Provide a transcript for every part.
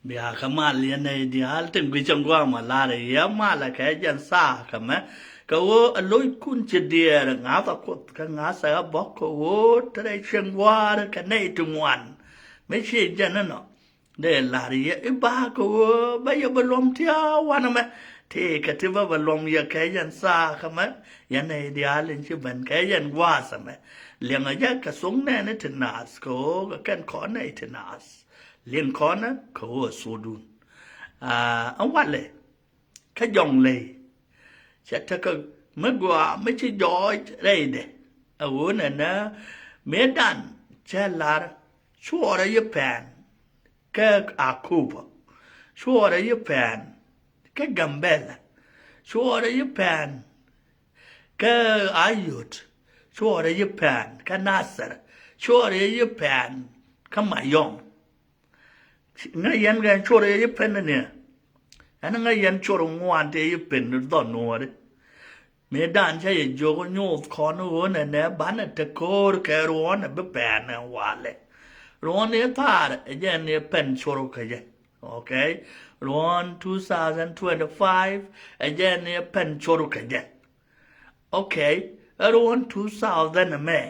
Bia kama liane di hal tem gwi changwa ma la re ya ma la khe jan sa kama ka wo aloi kun che dia nga ta ko ka nga sa bok ko wo tre changwa ka nei tu wan me che jan no de la ri ya ba ko ba yo ba lom tia wan ma te ka te ba lom ya khe jan sa kama ya nei di hal che ban khe jan wa sa ma liang ya ka sung ne ne tenas ko ka kan ko nei tenas liên con á khổ ở số đun ông quát lệ cái dòng lệ sẽ cho cái mới qua mới chỉ giỏi đây đấy ở chỗ này nó mấy đàn che là xua ra giúp phèn cái cuba xua ra giúp phèn cái gambella xua ra giúp phèn cái ayut xua ra giúp phèn cái nasser xua ra giúp phèn cái mayong ngay yan gan chore ye pen ne ana ngay yan chore ngwan te ye pen do no de me dan cha ye jogo nyo ko no ne ne ban te kor ke ro ne be pen wale ro ne tar ye ne pen chore ke ye okay ron 2025 ye ne pen chore ke ye okay ron 2000 me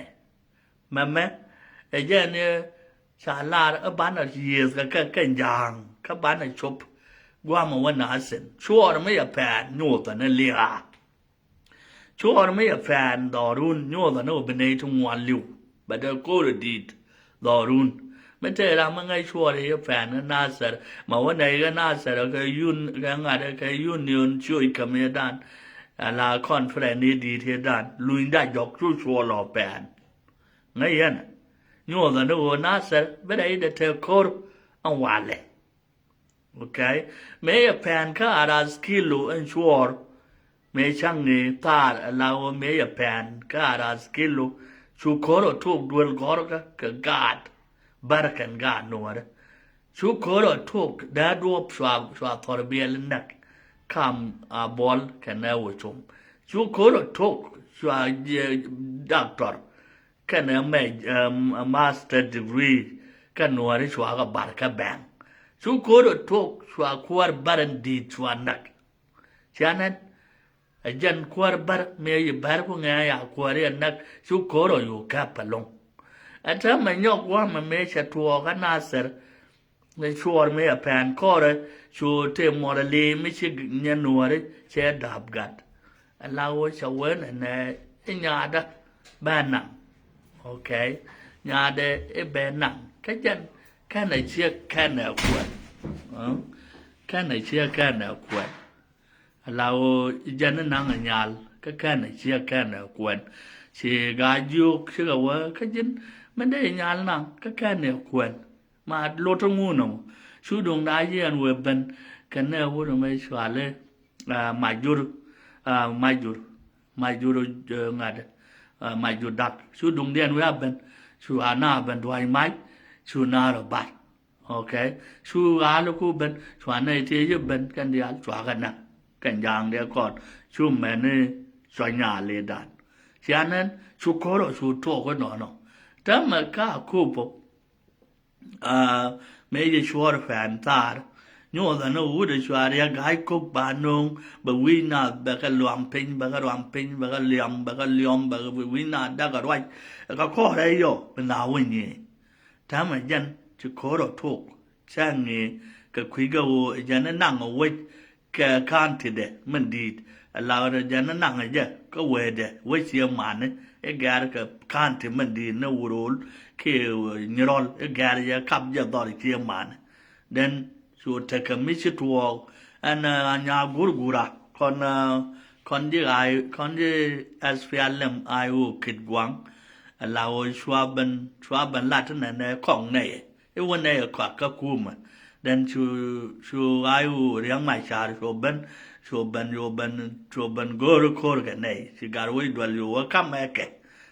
ye neชาลาบ้านอะไรก็ยางก็บ้านอะไรชบว่ามันวันน่าเส้นชัวร์ไม่อยากแฟนโน่แต่นั่นเลียชัวร์ไม่อยากแฟนดอรุนโน่แต่นั่นเป็นในทุ่งวันลิวบัดเดอร์โกลดีดดอรุนไม่ใช่เราไม่ไงชัวร์เลยแฟนน่าเสียมาวันไหนก็น่าเสียก็ยุ่นก็งานก็ยุ่นช่วยกับเมียด้านลาคอนเฟรนนี่ดีเทียด้านลุยได้ยกชัวร์หล่อแฟนไงยันNyo da no nasser bere de te kor an wale okay me a pan ka aras kilo en shor me changi tar lawo me a pan ka aras kilo chu koro tok duel gor ka gad barkan gad no chu koro tok da do shwa tor biel nak kam a bol kana wuchum chu koro tok shwa doctorกันไม่master degree กันนัวที่ชัวร์กับบาร์กับแบงชูโคตรทุกชัวร์ควาบาร์ดีชัวร์นักฉะนั้นจันควาบาร์เมียบาร์ก็ง่ายควาร์นักชูโคตรอยู่กับพลงถ้ามันยกว่ามันไม่ใช่ทัวร์กันน่าเสียในชัวร์ไม่แผนก็เลยชัวร์เทมอร์ลีไม่ใช่เงินนัวเลยใช้ดับกัดเราจะเว้นในงานดับบ้านนั่งokay ญาเดเบนังแค่จันแค่ไหนเชื่อแค่ไหนควรแค่ไหนเชื่อแค่ไหนควรเราจันนั่งญาลก็แค่ไหนเชื่อแค่ไหนควรเชื่อกายุกเชื่อว่าแค่จันไม่ได้ญาลนั่งก็แค่ไหนควรมาโลตงูนชูดวงได้ยันเวบันกันเนี่ยพูดไม่ชัวร์เลยมาจูรงาเดมาจูดักชูดงเดียนเวียเป็นชูอาณาเป็นดวยไม้ชูนาระบายโอเคชูอาลูกเป็นชูอาณาที่จะเป็นกันเดียวชัวกันนะกันยางเดียวก่อนชูแม่เนี่ยสวยงามเลยดันฉะนั้นชูโคโรชูโตกันหน่อยเนาะแต่เมื่อก้าคู่ปุ๊บไม่ได้ชัวร์แฟนตาโน่แต่โน้ตชัวร์ยังไงกุบบานงบวินาเบกลวมพินเบกเลียมเบกวินาดักอะไรก็ข้ออะไรอยู่เป็นลาวินนี่ถ้ามันยันจะขอรทุก ช่างงี้ก็คุยกับว่าจะนั่งเอาไว้แกข้านทีเดมันดีเราจะนั่งอะไรก็เวเดไว้เสียมันไอ้แกก็ข้านที่มันดีนะวูโรลคือนิรอลไอ้แกจะขับจะต่อเสียมันเดินชัวร์เทคมิชทัวร์อันยากูรูระคนที่เอสพีเอลเอ็มไอโอคิดกวางเราชวบันลาดนั่นของเนี่ยไอ้วันนี้ก็คุ้มdan chu ayu riang mai char choban gor kor ke nei si garwi dwal yo kam ke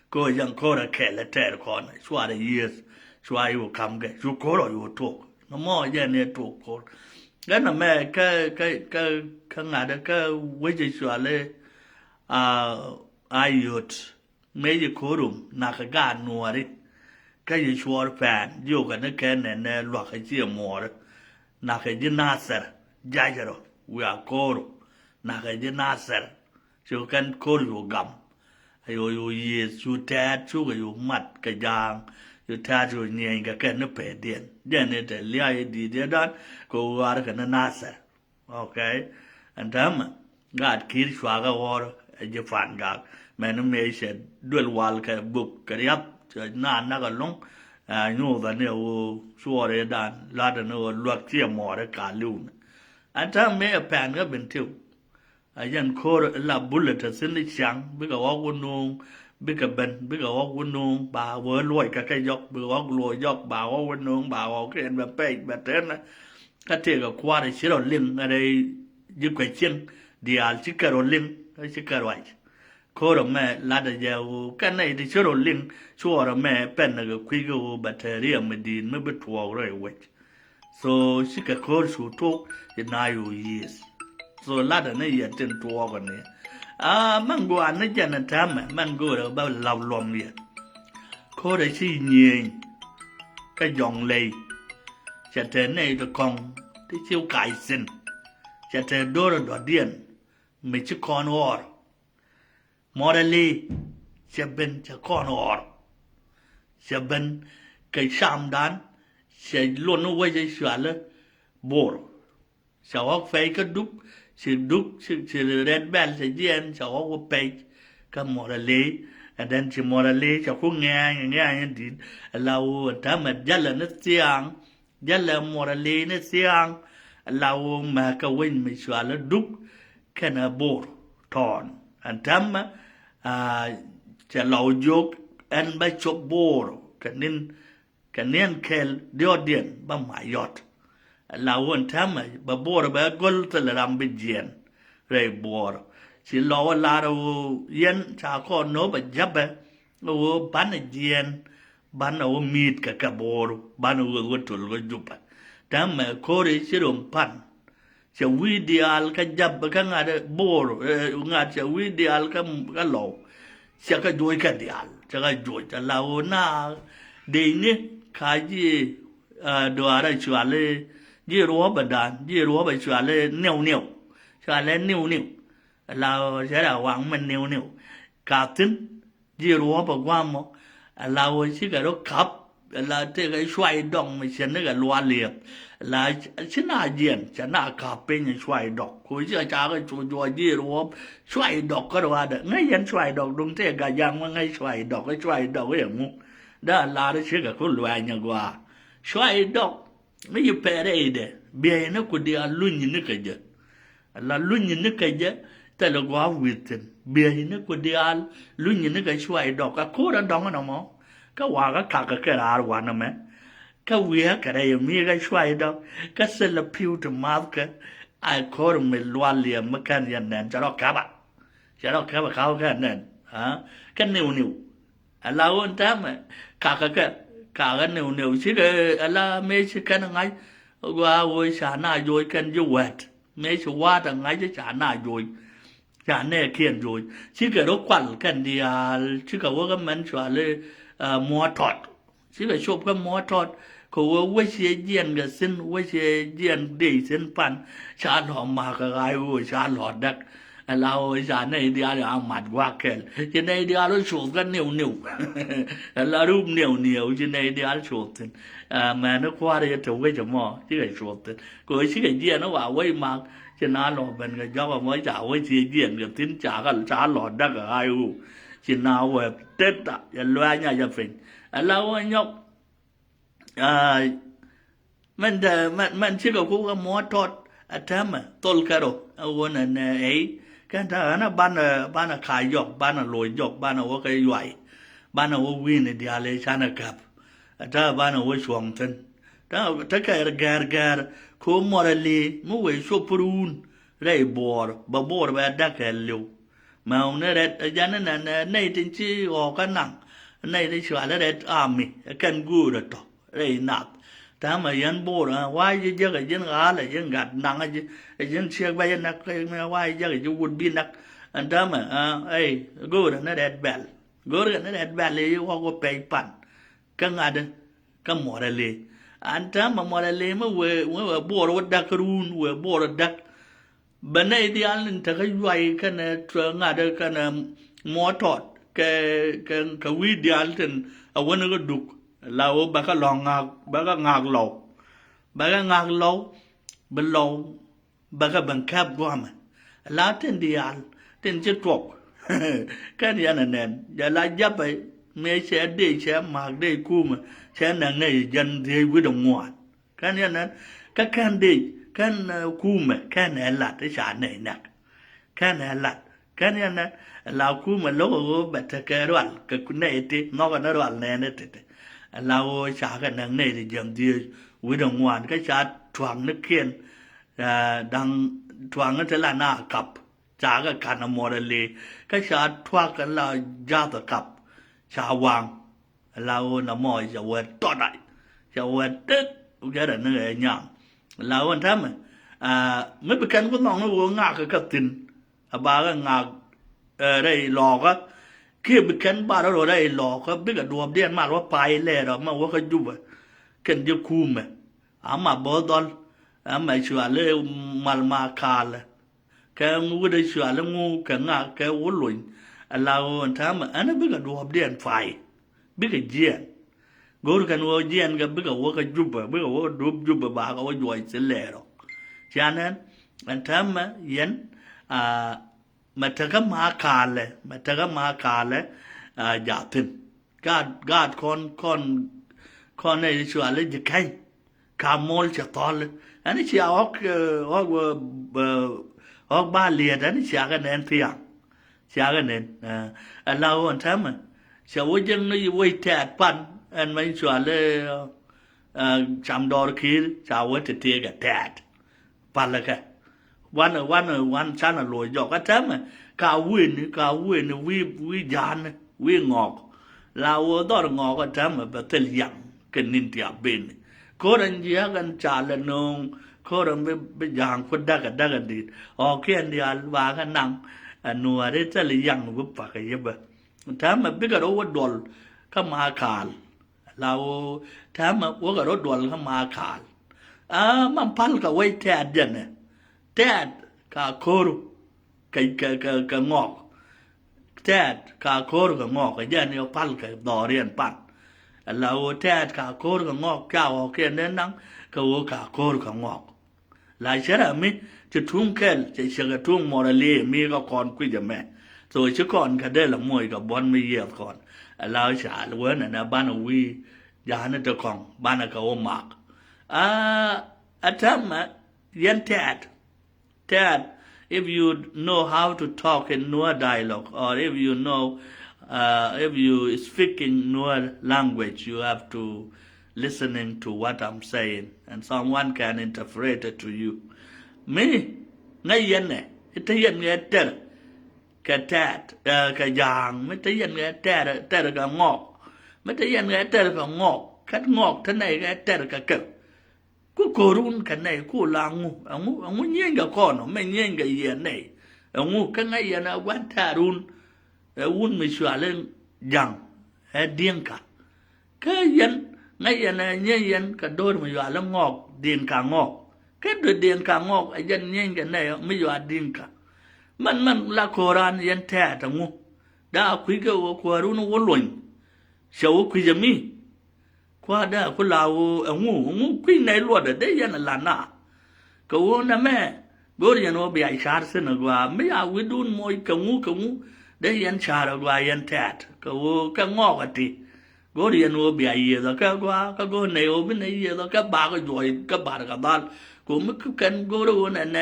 ko yang kor ke le ter kon chwa de years chwa ayu kam ke chu kor yo to no mo ye ne to ko dan na me ka nga de ka we ji chwa le ayut me ji korum na ka ga nuari ka yi chwa fan yo ka ne ke ne lo ka ji mo na ke di nasser jajaro we are koro na ke di nasser so kan koro yo gam yo ye su ta chu yo mat ka jang yo ta chu nyen ka ken ne pe den ne de lia di de dan ko war ka na nasser okay and gad kir shwa ga war je fan ga men me se dul wal ka buk ka yap na ga long nyo da ne o suore dan la da no luak tie mo de ka lu anta me pan ga ben tiu ayan ko la bullet sin ni chang bi ga wa gu nu bi ga ben bi ga wa gu nu ba wo loi ka ka yok bi wa lo yok ba wa gu nu ba wa ke en ba pe ba ten ka te ga kwa de chi ro lim ade ji kwe chin di al chi ka ro lim chi ka ro koro me lada jau kanai di choro ling choro me pen na kwigo batteria medin me betwa right wet so shika kor shu tok na yo yes so lada ne ya ten to ga ne mango an jana tam mango ba law lom ye ko de chi nyen ka yong lei cha te ne de kong ti chiu kai sin cha te do do dien me chi kon or morally sẽ bên sẽ con or sẽ bên cái sam đan sẽ luôn nó quay dây xóa lên bor sẽ học phải cái đúc sẽ red bell sẽ điên sẽ học phải cái morally and then chỉ morally sẽ không nghe như đi lâu ta mà giờ là nó xiang giờ là morally nó xiang lâu mà cái win mình xóa lên đúc cái nào bor thon and tamจะเหล่ายกอันไปชกโบร์กันนินเคลเดียวเดียนบ้าหมายยอดเราวันทำแบบโบร์แบบกอลตะลำไปเจียนเรื่อยโบร์สิเราลาเราเย็นชาข้อโน้แบบจับแบบเราบ้านเจียนบ้านเรามีดกับโบร์บ้านเราวัตถุเราจุบทำโคริสิรมพันจะวิดีอาลก็จับกันงานโบร์งานจะวิดีอาลก็หล่อจะก็ดูกันดีอาลจะก็ดูจะเราหน้าเดี๋ยวนี้ขายดูอะไรชัวร์เลยยี่รัวบัดดานยี่รัวไปชัวร์เลยเหนียวชัวร์เลยเหนียวเราจะได้วางมันเหนียวกาตินยี่รัวบอกว่ามั้งเราชิคก็ขับเราเที่ยวช่วยดองไม่ใช่นึกว่าล้วนเลียบlà chứ nào diện chứ nào cả bên những xoay đọc cuối giờ cha cái chỗ gì rồi xoay đọc cái đó đấy ngay dân xoay đọc đúng thế cả dân mà ngay xoay đọc cáiอย่างđó là cái chuyện của loài nhà qua xoay đọc mấy cái bè đấy đấy bè nó có đi luôn như cái gì là luôn như cái gìแต่ละว่าวิทย์เบียร์นี่ก็ดีอัลลุยนี่ก็ช่วยดอกก็โคตรดองนะมั้งก็ว่าก็ขาก็แค่อาร์วันนะมั้ยก็เวียก็ได้มีก็ช่วยดอกก็เสลพิวต์มาก็ไอ้โคตรไม่ล้วนเลี่ยมมันกันยันนั่นจะรอกครับเขาแค่นั้นก็นิ่วเราอันทำขาก็นิ่วชิคอะไรไม่ชิกันไงว่าโวยชาหน้าโยยกันอยู่เวทไม่ใช่ว่าแต่ไงจะชาหน้าโยยชาแน่เขียนโยยชิคก็ควันกันดีอ่ะชิคว่าก็มันชวนเลยมัวทอดชิคชอบก็มัวทอดเขาว่าวิเศษเย็นกับเส้นวิเศษเย็นดีเส้นปันชาหล่อมากกับไอ้โวยชาหล่อดัก เราจะในเดียร์อามัดว่าเกลจะในเดียร์ชดกันเหนียวเหนียวเรารูปเหนียวเหนียวจะในเดียร์ชดกันแม่นึกว่าจะถูกไว้จะมอที่ไอ้ชดกันก็ไอ้ที่ไอ้เดียร์นะว่าไว้มากจะน่าหล่อเป็นก็ย่อว่าไม่จ่าไว้ที่เดียร์ก็ทิ้งจ่าก็จ่าหล่อดักไอ้หูจะน่าเว็บเต็ดอ่ะจะล้วนเนี่ยจะเป็นเราเนี่ย มันชื่อกับกูก็มัวทอดอัตมะตอลกระโดเอาวันนั้นเอ้กันถ้าอันนั้นบ้านขายยกบ้านลอยยกบ้านว่าก็ย่อยบ้านว่าวินเดียร์เลยชานะครับถ้าบ้านว่าช่วงทันถ้าแกคู่มอร์ลีมั่วชอบปรุนไรบอร์แบบดักเฮลิวมาเอาเนี่ยเด็ดยันนั้นในทิ้งชีออกกันนั่งในที่ชัวร์เด็ดอามีกันกูรต่อไรนักแต่มายันโบราณว่าเยอะๆยังอะไรยังกัดนังยังเชื่อไปยังนักไม่ว่าเยอะจะวุ่นบินนักอันนั้นมาไอ้กูรนั่นเด็ดเบลกูรนั่นเด็ดเบลเลยว่ากูไปปั่นก็งาดก็มอร์เลยอันนั้นมามอร์เลยเมื่อโบราณดักรูนโบราณดักบันไดเดียร์นั่นถ้าเขาอยู่ไอ้กันงาดกันมอทอดแกวิดีอาร์นั่นเอาวันนั้นก็ดุเราบักก็ลองบักก็งากเราบันเราบักก็บังคับกว่ามันลาเทนเดียร์เทนจะตกกันยันนั่นอย่าลาจับไปไม่ใช่เด็กใช่มากเด็กกูมันใช่นั่งในยันเดียวิดงวดกันยันนั้นก็กันเด็กกันกูมันกันแหนหลัดที่ฉันเนี่ยนักกันแหนหลัดกันยันนั้นเรากูมันโลกแบบตะเกียรวัลก็คุณเนี่ยตีนอกกันรวัลเนี่ยเนี่ยตีเราชากันนั่งในที่ยันเดียวิดงวดก็ชาทวงนึกเขียนดังทวงนั่นจะละหน้ากับจากกันมอร์ลีก็ชาทวงกันเราญาติกับชาววังเราหน้ามอยจะเวทต่อได้จะเวทตึ๊ดอุจจาระเนื้อหยังเราวันทำไม่เป็นการก็น้องนะวัวงากก็ตินบาก็งากได้หลอกก็คือเป็นการบ้านเราได้หลอกก็เป็นกับดวงเดียนมาว่าไปแล้วเรามาว่าก็ยุบกันจะคุ้มมาบอดอนมาชัวร์เลยมาคาเลยแกงูได้ชัวร์แล้วงูแกงาแกวัวหลุนเราทำอันนั้นเป็นกับดวงเดียนไฟเป็นกับเจียนกูรู้กันว่าเจียนก็เป็นกับว่าก็ยุบเป็นกับว่ายุบบาก็ว่าย่อยเสร็จแล้วฉะนั้นอันทำยันมาถ้าก็มาคาเลยอย่าถึงกาดคนในชัวร์เลยจะใครขามอลจะตอลอันนี้เชียออกบ้านเลียดอันนี้เชียกันเน้นเพียงเชียกันเน้นเราอันทำเชียว่ายังไม่ไว้แทดปันอันไม่ชัวร์เลยจำดอร์คีร์ชาวเวทเทียกับแทดปันเลยกันวันฉันลอยยอกก็ทำกาวินวิญญาณวิงอกเราดอร์งอกก็ทำแบบเตลียงกันนินเตียบินคนเดียกันจาลนงคนไม่อย่างคนดักดีโอเคเดียร์ว่ากันนั่งนัวได้จะเลี้ยงวุบปากยังแบบถ้ามันเป็นกระโดดดอลก็มาขาดเราถ้ามันว่ากระโดดดอลก็มาขาดมันพันกับไว้แทดยันเนี่ยแทดกับโครุกับงอกแทดกับโครุกับงอกกับยันเนี่ยพันกับดอเรียนปันเราแทดกับโครุกับงอกเจ้าโอเคเนี่ยนั่งก็ว่ากับโครุกับงอกหลายเชื่อไหมจะทุ่งแค่จะเชื่อทุ่งมอร์ลีมีก็ก่อนคุยจะแม่ตัวเชื่อก่อนก็ได้ละมวยกับบอลไม่เยี่ยมก่อนเราฉาล้วนนะบ้านวิยานตะกองบ้านก็ว่าหมากทำยันDad, if you know how to talk in Nuer dialogue, or if you know, if you speak in Nuer language, you have to listening to what I'm saying, and someone can interpret it to you. Me, ngay yen ne, ite yen ngay ter, ka tat, ka yang, me te yen ngay ter ka ngok, me te yen ngay ter ka ngok, kat ngok te này ngay ter ka kep. Ku korun kan nei ku angu nyenga kono me nyenga yen nei angu kan ai na wantarun un mi swalen yang dienka ka yen ngai na nyen ka dor mi wa la ngok dienka ngok ka do dienka ngok a yen nyenga nei mi wa dienka มันละโครานยันแท้ทั้งงูดาคุยกับว่าควารุนวลวนเชาวคุยจะมีควาดาคุลาวงูคุยในลวดได้ยันลานาก็ว่านะแม่กอริยันว่าเบียชาร์สนกว่าไม่อยากวิดูนมวยกับงูได้ยันชาร์กว่ายันแท้ก็ว่าก็งอกติกอริยันว่าเบียเยอะก็ว่าก็ในโอบินเยอะก็บาก็จอยก็บาร์ก็ดาลกูไม่คุกันกูรู้นั่นไง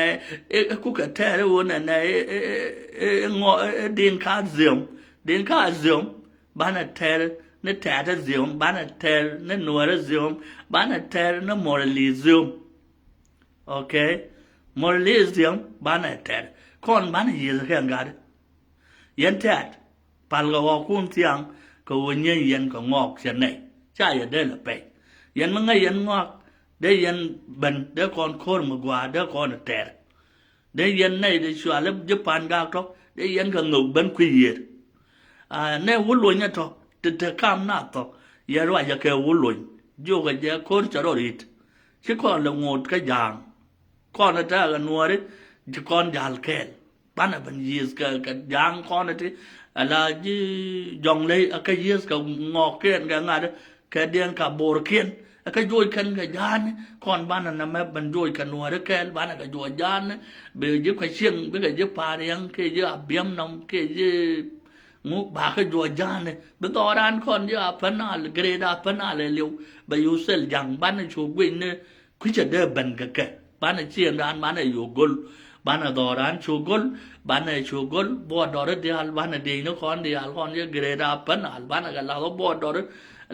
กูก็แท้รู้นั่นไงงอดินข้าเสียมดินข้าเสียมบ้านแท้เนี่ยแท้เสียมบ้านแท้เนี่ยนัวเสียมบ้านแท้เนี่ยมอรัลิซึมโอเคมอรัลิซึมบ้านแท้คนบ้านเยอะแค่ไหนยันแท้พัลกว่าคุณเสียงก็วันนี้ยันก็งอกเช่นไหนใช่ยันได้ละไปยันมันไงยันงอกได้ยันบันได้คนโคนมากว่าได้คนแท้ได้ยันในได้ชัวร์แล้วจะผ่านกากท็อกได้ยันก็งบบันคุยเยอะเนี่ยวุ่นวายเนี่ยท็อกแต่ข้ามหน้าท็อกยาว่าจะแค่วุ่นวายโยกจะคนจะรอดชิคอนละงดก็ยางคนนั้นจะกันนัวเลยจะคนยาลแค่บ้านบันยีสก็ยางคนนั้นที่อะไรจีจงเลยก็ยีสก็งอกเขียนกันงานแค่เดียนกับโบร์เขียนก็โยกันก็ยานคนบ้านนั้นแม่บรรโยกันนัวเลยแค่บ้านก็โยยานเบย์ยึดขยี้เบย์ยึดพาเรียงแค่ยึดเบี้ยมน้ำแค่ยึดงูบาก็โยยานเบย์ตอนนั้นคนยึดพันนาลเกรดาพันนาลเลี้ยวเบย์ยูเซลยังบ้านชูกุยเนี่ยคุยจะเดินบันก็แค่บ้านเชียงดานบ้านอยู่กุลบ้านดอรานชูกุลบ้านชูกุลบัวดอร์เดียลบ้านเดียนคนเดียลคนยึดเกรดาพันนาลบ้านก็ลาวบัวดอร์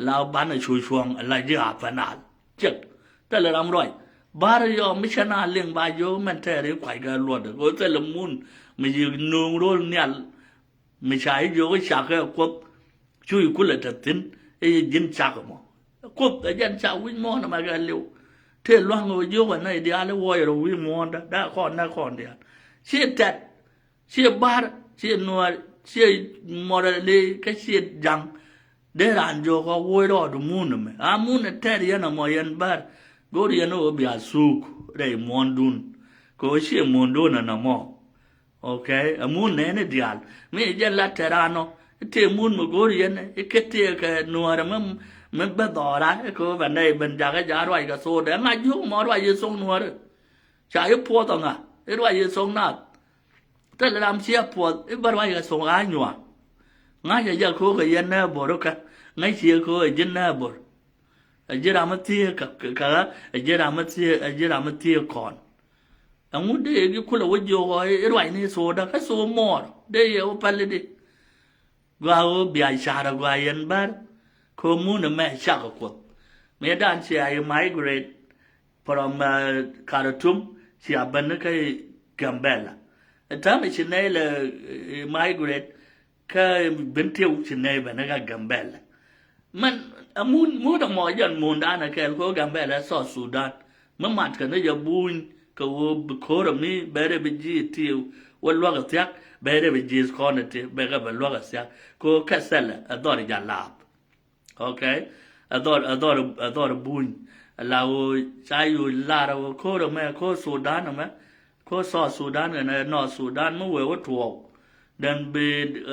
ลาวบ้านชูชวงลายยึดพันนาลจักแต่ละรำร้อยบาร์ยอมิชนาเลี้ยงบาโยมันเทเรียกไข่กันล้วนก็แต่ละมุนไม่ยืนนุ่งรุ่นเนี่ยไม่ใช่โยก็ฉากก็ช่วยกุลตัดสินยินฉากมั้งควบแต่ยันฉากวิ่งมอนมากันเร็วเทล่วงโยกันในเดียร์แล้ววอยเราวิ่งมอนได้ข้อนเดียร์เชี่ยจัดเชี่ยบาร์เชี่ยนัวเชี่ยมอร์เลยก็เชี่ยจังเดรันโยก็วอยรอดูมุนมั้ยมุนเทเรียนมายันบาร์กอริยันโอเบียสุกได้มอนดุนก็เชี่ยมอนดุนนะมอโอเคมุนเนี่ยเดียร์ไม่ยันลัตเทราโนเทมุนมกอริยันเก็ตเทก็นัวมันเบดอระก็บันไดบันจากจารวยก็โซเดงายุมอรวยยส่งนัวร์ชายพัวตังอ่ะรวยยส่งนัดแต่ละรำเชียพัวบรวยก็ส่งอาญัวงาจะคู่ก็ยันน่ะบรุกะงาเชียคู่ยันน่ะบรจะรำเที่ยก็จะรำเที่ยก่อนงูเด็กคุณละวิโยก็รวยนี่โซดาก็โซมอร์เดี๋ยวไปเลยดิกว่าเบียชาระกว่ายันบาร์commune me chakot me dan si I migrate from Khartoum si aban kai Gambela tam si ne le migrate ka bentiu si ne ban ka Gambela man amun mu da mo yan mun dan ka ko Gambela so Sudan man mat ka ne ya bun ko ko mi bere biji tiu walwa ka tyak bere biji skonete be ka balwa ka syak ko kasala ador ya lab okay ador buñ lao sai yu la ra ko ro me ko Sudan me ko so Sudan ne no Sudan mo we wo tuo dan be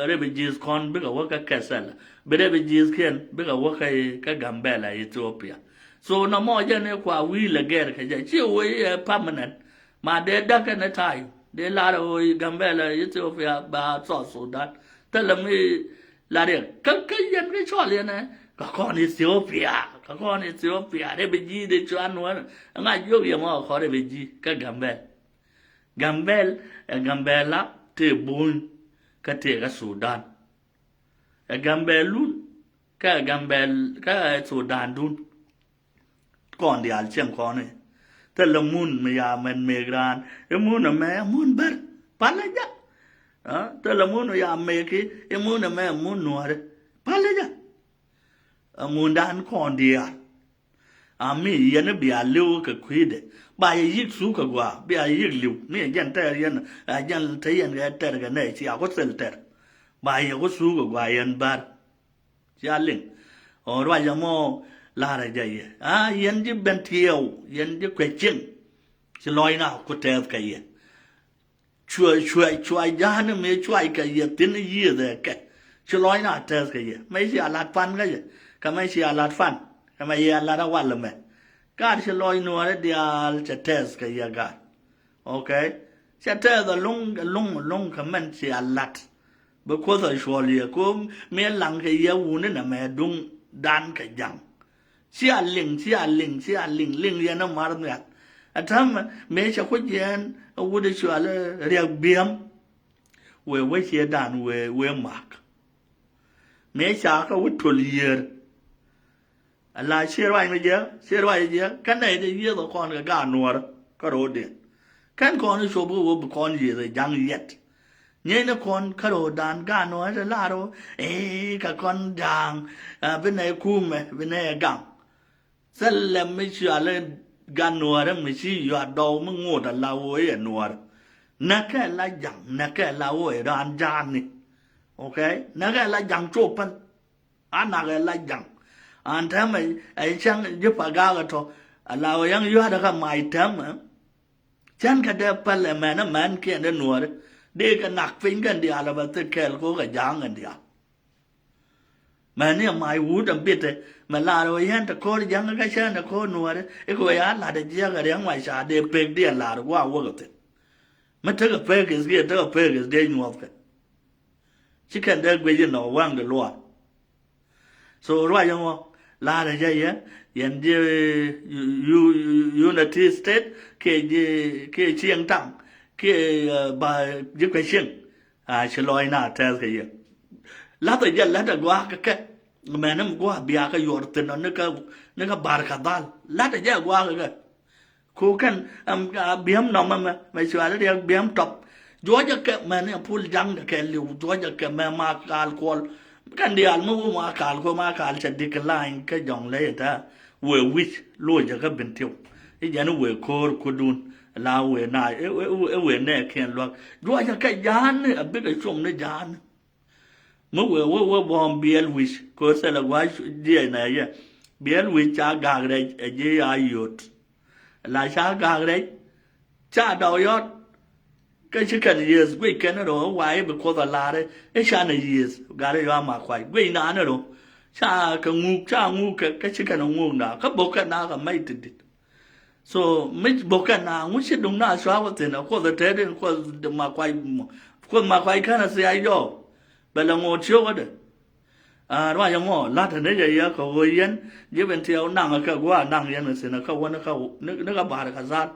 refugees kon be ka wa ka kasal be refugees ken be ka wa ka Gambela Ethiopia so no mo je ne kwa wi le ger ka je chi we permanent ma de da ka na tai de la ro Gambela Ethiopia ba so Sudan te la mi la de ka yan ke cho le neก็ข้อนี้เสียวเปียได้ไปยีได้ชวนนวลง่ายยกยังว่าขอได้ไปยีก็กัมเบลละเทบุญก็เทก็สุดานกัมเบลุนก็สุดานดุนก่อนเดียวเชียงคอนี่แต่ละมุนไม่ยามันเมกรานมุนน่ะแม่มุนเบิดปันเลยจ้ะแต่ละมุนไม่ยาเมกีมุนน่ะแม่มุนนัวเลยปันเลยจ้ะมุนดานคนเดียมียันเบียเลี้ยวกับคุยเดบายยิกสู้กับว่าเบียยิกเลี้ยวนี่ยันแต่ยันเทียนกันแต่กันเนี่ยที่อาก็เซลแต่บายก็สู้กับว่ายันบาร์ที่อาลิงว่าจะมอลาอะไรใจยันจะเป็นเที่ยวยันจะเกจิงจะลอยหน้าก็เทปกัน chua jahannam me chua ka ye tin ye de ke chloi na tes ke ye mai si alat fan ke ye ka mai si alat fan ka mai ye alat awal le me ka chloi no re dial che tes ke ye ga okay che tes the long ka man si alat bữa có thời xóa lìa có mấy lăng cái yêu u nên là mẹ đúng đan cái răng xia linh liền nó mà nó à thằng mẹ sẽ có chuyện u để xóa là riêng biếm về xia đàn về mạc mẹ sẽ có u thua lìa là xia vậy giờ cái này thì giờ tụi con cái gà nuôi cái đồ điện cái con nó số bữa con gì rồi răng yết nhớ nó con cái đồ đàn gà nói rồi là đồ cái con đàn bên này cùm bên này găng rất là mấy chuyện lên gà nói đó mấy chuyện giờ đầu mới ngồi là lâu ấy nói nãy cái là găng nãy cái là ôi đàn đàn này ok nãy cái là găng chụp anh nãy cái là găng anh thấy mày ấy chẳng giúp bà gà cái thôi là ôi anh giờ đó cái mày thấy mà chẳng cái đẹp là mẹ nó mẹ kia nó nói để cái nặc phình cái đi à là bắt đầu kéo cô cái giang cái đi à mà nếu mai uống đậm biết đấy mà là rồi hiện tại cô giang cái xe nó cô nuôi đấy cái cô ấy là để giang cái giang ngoài xa để bèn đi là rồi qua uống cái mà thế cái bèn cái gì thế cái bèn cái gì nuôi cái chỉ cần để cái gì nó vang được luôn so rồi như vậy là để gì á hiện giờ United States cái chiang tang cái bà giúp cái chuyện xin lỗi na theo cái gì lá tới giờ lá tới qua cái mà nó qua bia cái giọt tiền nó cái bar cái dal lá tới giờ qua cái cô kan biếm nó mà xưa đó đi biếm top gió giờ cái mà nó phun răng cái liu gió giờ cái mà alcohol kan đi ăn mà cal sẽ decline cái dòng lấy ta vừa which lôi giờ cái bình thường cái giờ nó vừa cô đun là về này về này khen loạn rồi cái gián này biết cái chung này gián mới về bom biel wish có sẽ là quá gì này vậy biel wish cha gà đấy gì ayot là cha gà đấy cha đầu yết cái chỉ cần years quay cái nó rồi quay bị có là đấy cái cha này years gà đấy mà quay quay nán rồi cha cái ngu cái chỉ cần ngu nào cái bộ cái nào cái mấy tiền so mấy bộ cái nào muốn xịt đúng nào xóa vào tiền nào có thể đến có mà quay cái nào sẽ ai đó bây giờ ngồi chiếu cái đấy rồi giờ ngồi lát thế này giờ có người yên giờ bên theo nàng cái qua nàng yên là sẽ nó không nó không nó cái bà cái sát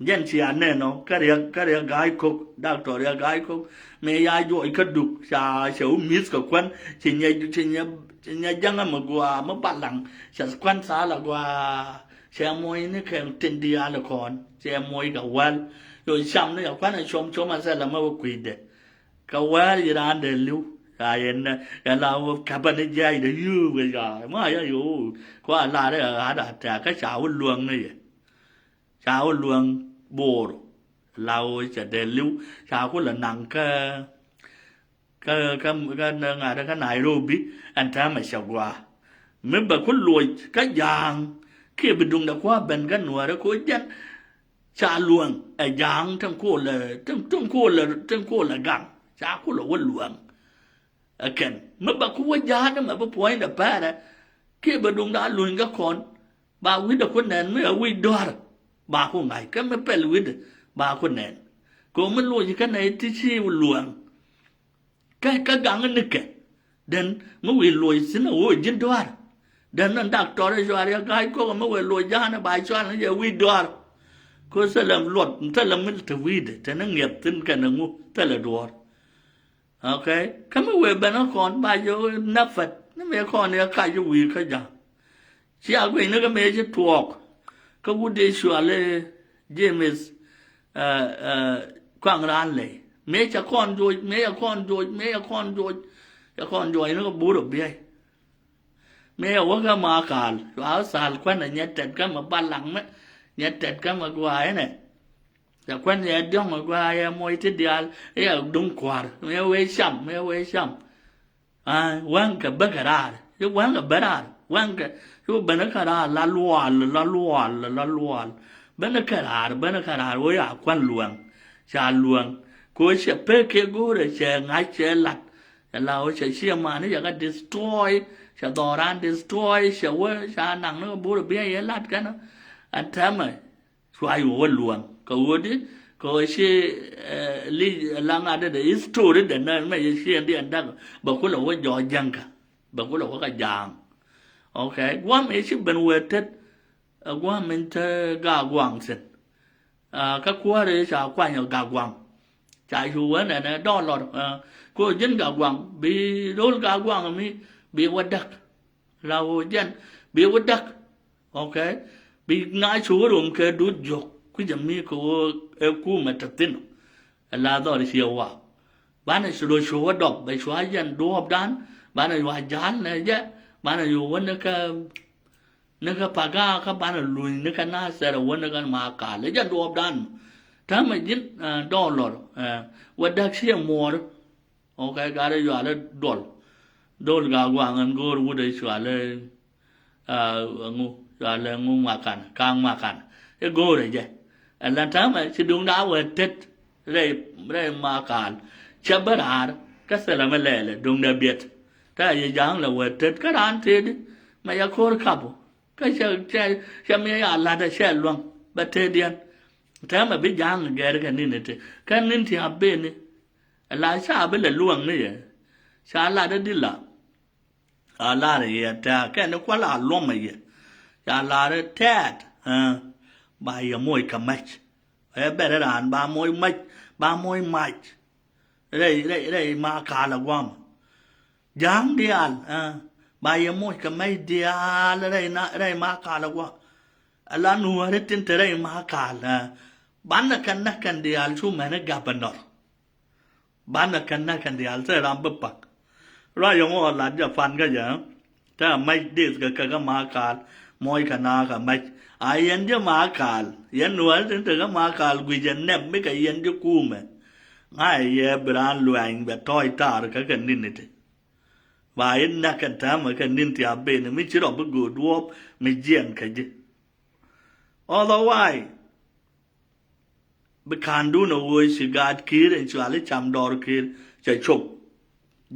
yên chỉ anh này nó cái đấy gái cục doctor đấy gái cục mẹ ai rồi cái đục xấu miss cái quan chỉ nhà dân mà qua mà bạn lặng sẽ quan sát là qua xe môi nó kêu tin đi à là con xe môi cái quan rồi xong nó quan là chôm mà sẽ làm sao quỳ đấy cái quan gì đó để lưu cái nào các bạn ấy dạy để yêu bây giờ mà yêu qua là đấy ở đã cái cháu luồng này cháu luồng bồ lao sẽ để lưu cháu có là nặng cái Nairobi anh ta mà sao qua mình bảo có lùi cái giang khi bị đụng đã qua bên cái nồi đó có chân cha luồng ở giang trong cô là găng cha cô là quân luồng ở kèn mình bảo có giá đó mà bố là ba đó khi bị đụng đã lùi các con bà quý được con nền mới ở quý đoạt bà có ngày cái mới phải lùi được bà con nền có mình lùi cái này thì chi luồng cái găng nó kẹt đến mới quý lùi xin là ôi dân đoạt dan nan doctor rồi cái có mà về lùi ra nó bài cho nó giờ quy đoạt có sẽ làm luật sẽ làm mình tự quy để cho nó nghiệp tin cái nó ngu thế là đoạt ok cái mà về bên nó còn bài cho nắp phật nó mấy con này cái cho quy cái gì chỉ ở cái nó cái mấy cái thuộc cái vụ đấy xóa lên James quảng ran này mấy cha con rồi nó có bố được bia mẹ ở cái mà cào áo sàn quen là nhặt trật cái mà ban lăng đấy nhặt trật cái mà quài này là quen nhặt đông mà quài môi chết đi à ấy đúng quạt mẹ quay xăm quăng cái bát cà ra cái quăng cái bát ra quăng cái bên cái ra la luồn bên cái ra ôi quăng luồng cha luồng ko she pe ke gore she ngai she lat lao she ma ni ya ga destroy she doran destroy she wo sha nang no bu be ye lat kan an ta ma chwa yu wo luang ko wo di ko she li lang ada de history de na ma ye she di an da ba ko lo wo jo jang ka ba ko lo wo ka jang okay wa me shi ben we tet wa men te ga gwang sen các quốc đấy sao qua nhiều gà quăng chạy xuống này đo lọt cô dân gà quăng bị đốt gà quăng mi bị vỡ đắc lao dân bị vỡ đắc ok bị ngã xuống rồi cái đốt giọt cái gì mi cô cô mà trật tin là đó là siêu wow bạn này sửa số đọc bài số dân đô học đán bạn này hòa dán này chứ bạn này dùng vấn cái nega paga ka bana lui nega na sera wona gan ma ka le jan do dan ta ma jin dollar wadak sia mor okay ga re yo ale dol ga wa ngan gor wu de swa le ngu ya le ngu ma kan kang ma kan e go re je la ta ma si dung da we tet re ma kan chabarar ka sela ma le dung da biet ta ye jang la we tet ka ran te ma ya khor khabu cái xe mấy là đã xe luôn bắt thế điên thế mà biết giang cái cái này cái nên thì học bên này là sao biết là luôn này sao là đã đi là là này ta cái nó quá là luôn mà vậy sao là đã thét bài môi cầm mạch ấy bé đã đàn ba môi mạch đây mà cả là quam giang đi ăn bài môi cái mấy dia là đây mà cả là quá là nuôi hết trên đây mà cả là bán là cần dia chú mày nó gặp anh đó bán là cần dia sẽ làm bấp bạc rồi yung họ làจะฟันก็อย่างถ้าไม่ดิสก็มาการมวยกันนากับไม่ยันจะมาการยันnuôi trên cáiมาการกุยยันเน็บไม่กับยันจะกู้มั้ยง่ายเย่บรานลวยแบบถอยตาก็กันนิดนิดว่าเอ็นนักกันทำกันนินที่อาเบนไม่ใช่เราไปกูดวบไม่เจียนกันจี otherwise ไปคันดูนะเว้ยสิกาดคีร์ไอ้ชวาลิจำดอร์คีร์จะชก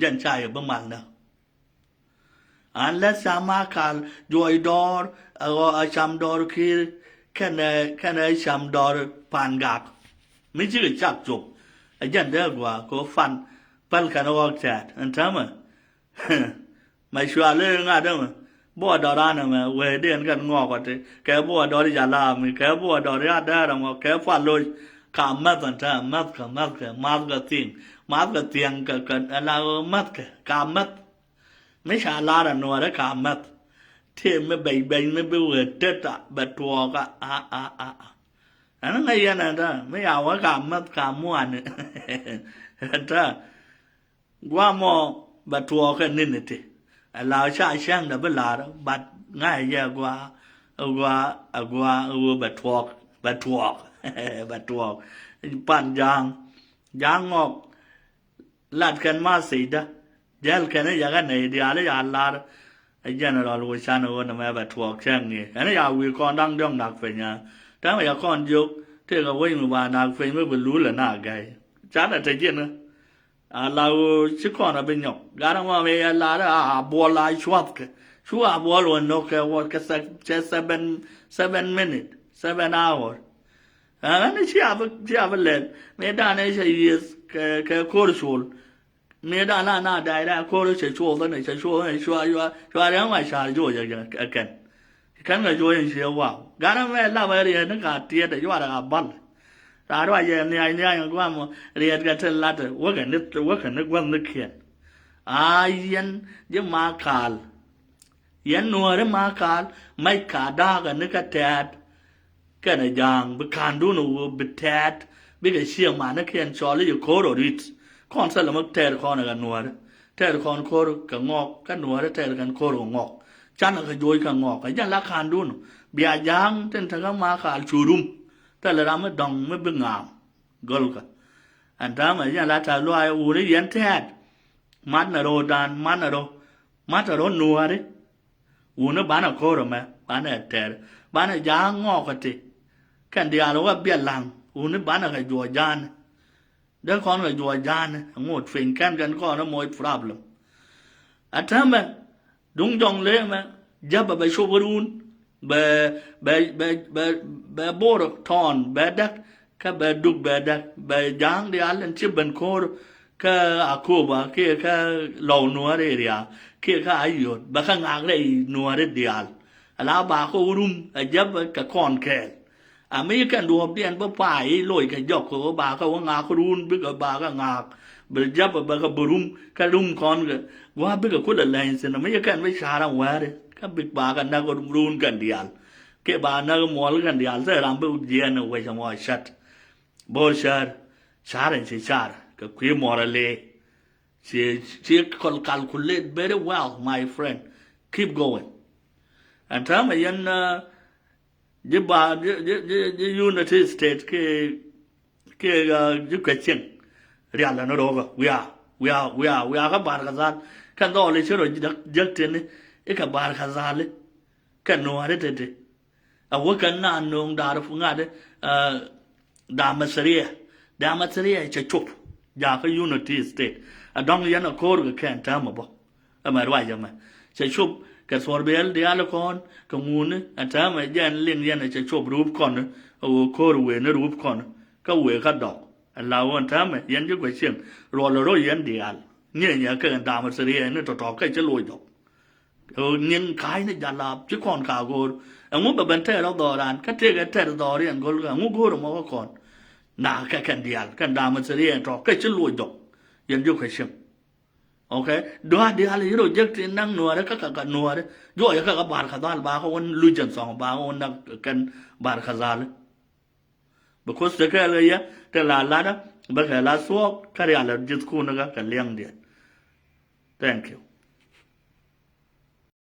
ยันใจบ้างมันนะอันแล้วสามาคาลจอยดอร์จำดอร์คีร์แค่ไหนจำดอร์ปานกากไม่ใช่จักจบไอ้ยันเด็กว่าก็ฟันปัลกันออกจากอันทำมั้ยไม่ชัวร์เลยง่ายด้วยมั้ยบัวดอร์นั่นมั้ยเวเดียนกันงอกกันที่แกบัวดอร์ยาลามีแกบัวดอร์ยาได้หรือมั้งแกฟันลอยข้ามมัดกันท่ามัดกันทิ้งมัดกันเตียงกันอะไรมัดกันข้ามมัดไม่ใช่ลาดนัวเลยข้ามมัดเที่ยไม่ใบไม่ไปเวทเด็ดแบบตัวก็อันนั้นไงยันนะไม่เอาว่าข้ามมัดข้ามม้วนท่าว่าหมอแบบตัวกันนิดนิดเราใช้ช่างดับเบิลลาร์บัดง่ายเยอะกว่าแบบตัวปั่นยางออกลัดกันมาสีดะเจลกันเนี่ยอย่างนั้นเดียวเลยอย่างลาร์ไอ้เจ้าเราลูกชายเราเนี่ยแบบตัวช่างนี่อันนี้อยากวิเคราะห์ดังย่องหนักเป็นยังถ้าไม่อยากค้อนยกเท่ากับว่าอยู่บ้านหนักเป็นไม่บรรลุเลยหน้าไกจ้าแต่ใจเย็นนะเราชิคอนเป็นหยกการว่าเวลาบัวลายชัวบัวล้วนนกว่าแค่7 minutes 7 hours อันนี้เชื่อไปเลยไม่ได้เนี่ยใช่แค่โคตรชัวไม่ได้น่าได้โคตรใช่ชัวร์เนี่ยใช่ชัวร์เรื่องว่าชาโยอย่างกันก็โยอย่างเชื่อว่าการว่าเราไปเรียนนักการเทียดอยู่อะไรกับบ้านแต่ว่าเนี่ยอย่างว่ามันเรียนกันเท่าไหร่ว่ากันนึกว่านึกเขียนยันจะมาคาลยันนัวเรื่องมาคาลไม่ขาดากันนึกแทดกันอย่างไปคันดูนูไปแทดไปกับเชี่ยมานึกเขียนชอลลี่อยู่โคโรดิสคอนเสิร์ตมันแทดคอนกันนัวแทดคอนโคโรกันงอกกันนัวแทดกันโคโรงอกจันก็โยยกันงอกยันละคันดูนูเบียยางเต้นทั้งมาคาลชูรุมแต่ละรำไม่ดองไม่เป็นงามกอลกันอันนั้นมันยังรัฐลอยอูนี่ยันแทดมันน่ะโรดานมันน่ะโรนัวดิอูนี่บ้านน่ะโคโรไหมบ้านน่ะแทดบ้านน่ะยางงอกกันทีกันเดียวเราว่าเบี้ยหลังอูนี่บ้านน่ะก็จั่วจาน เดี๋ยวคนก็อยู่จานงดฟินกันก็นะมวย problem อันนั้นดุงจงเลยมั้ยจับไปโชว์รูนเบโบร์ทอนเบดักก็เบดุกเบดักเบจางเดียร์ชิบันโคร์ก็อาคูบะก็เหล่านัวเรียก็อายุบะข้างอ่างเลยนัวเรียร์ลาบาโครุมจับก็คอนแคลอเมริกันดูเปลี่ยนบ่ฝ่ายลอยก็ยกก็บาก็ว่างาครูนบิก็บาก็งาเบจับก็บรุมก็รุมคอนก็ว่าบิก็คนละไลน์สิอเมริกันไม่ชาราว่าเด้ก็บิกบากันนักรุนกันเดียลke ba na mo al kan dial se ram bu je na we chamo shat bo shar and shar ka kwi morale she calculate very well my friend keep going and time yan je ba je United States ke ju question real na ro ga we are ka bar ka zan kan do le chero jak ten e ka bar ka zale kan no are te a wakan na nong da fu nga de da masriya cha chup ja ka Unity State a dong yan a kor ga kan ta ma bo a ma rwa ya ma cha chup ka sorbel de ala kon ka ngun a ta ma yan ling yan cha chup rup kon o kor we na rup kon ka we ka dok a la won ta ma yan ju kwa chen ro yan de al nya ka da masriya ne to ka cha loi dok nin kai ne jala chi kon ka go ngu ba ban te lo do ran ka te do ri an gol ga ngu go ro mo ko kon na ka kan dial kan da ma sri en to ka chi lo do yan ju ka shim okay do ha dial ro jek tin nang no ra ka no ra jo ya ka bar kha dal ba ko won lu jan song ba won na kan bar kha zal ba ko se ka le ya te la da ba ka la so ka ya la jit ku na ka liang dia thank you